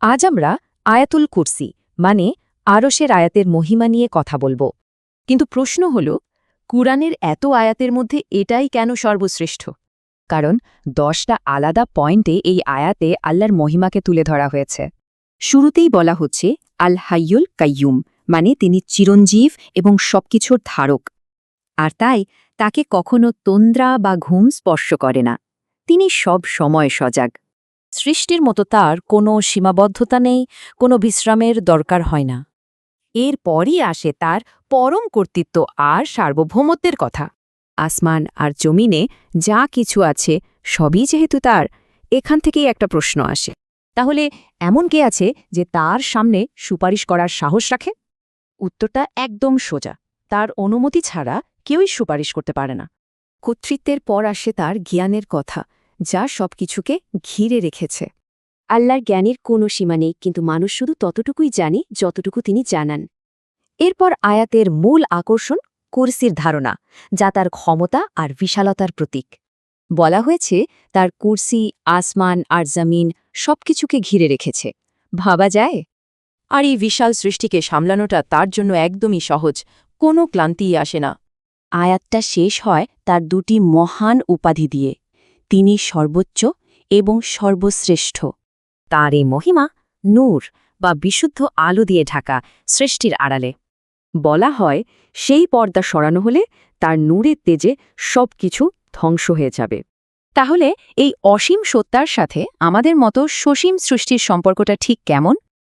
আজ আমরা আয়াতুল কুরসি মানে আরশের আয়াতের মহিমা নিয়ে কথা বলবো। কিন্তু প্রশ্ন হল, কুরআনের এত আয়াতের মধ্যে এটাই কেন সর্বশ্রেষ্ঠ? কারণ 10টা আলাদা পয়েন্টে এই আয়াতে আল্লাহর মহিমাকে তুলে ধরা হয়েছে। শুরুতেই বলা হচ্ছে আল হাইয়ুল কাইয়ুম, মানে তিনি চিরঞ্জীব এবং সবকিছুর ধারক। আর তাই তাকে কখনো তন্দ্রা বা ঘুম স্পর্শ করে না। তিনি সব সময় সজাগ। সৃষ্টির মতো তার কোনো সীমাবদ্ধতা নেই, কোনো বিশ্রামের দরকার হয় না। এরপরই আসে তার পরম কর্তৃত্ব আর সার্বভৌমত্বের কথা। আসমান আর জমিনে যা কিছু আছে সবই যেহেতু তার, এখান থেকেই একটা প্রশ্ন আসে, তাহলে এমন কে আছে যে তার সামনে সুপারিশ করার সাহস রাখে? উত্তরটা একদম সোজা, তার অনুমতি ছাড়া কেউই সুপারিশ করতে পারে না। কর্তৃত্বের পর আসে তার জ্ঞানের কথা, যা সবকিছুকে ঘিরে রেখেছে। আল্লাহর জ্ঞানের কোনো সীমা নেই, কিন্তু মানুষ শুধু ততটুকুই জানে যতটুকু তিনি জানান। এরপর আয়াতের মূল আকর্ষণ কুরসির ধারণা, যা তার ক্ষমতা আর বিশালতার প্রতীক। বলা হয়েছে তার কুরসি আসমান আর জমিন সবকিছুকে ঘিরে রেখেছে। ভাবা যায়? আর এই বিশাল সৃষ্টিকে সামলানোটা তার জন্য একদমই সহজ, কোনো ক্লান্তিই আসে না। আয়াতটা শেষ হয় তার দুটি মহান উপাধি দিয়ে, তিনি সর্বোচ্চ এবং সর্বশ্রেষ্ঠ। তার এই মহিমা নূর বা বিশুদ্ধ আলো দিয়ে ঢাকা সৃষ্টির আড়ালে। বলা হয় সেই পর্দা সরানো হলে তার নূরের তেজে সবকিছু ধ্বংস হয়ে যাবে। তাহলে এই অসীম সত্তার সাথে আমাদের মতো সসীম সৃষ্টির সম্পর্কটা ঠিক কেমন?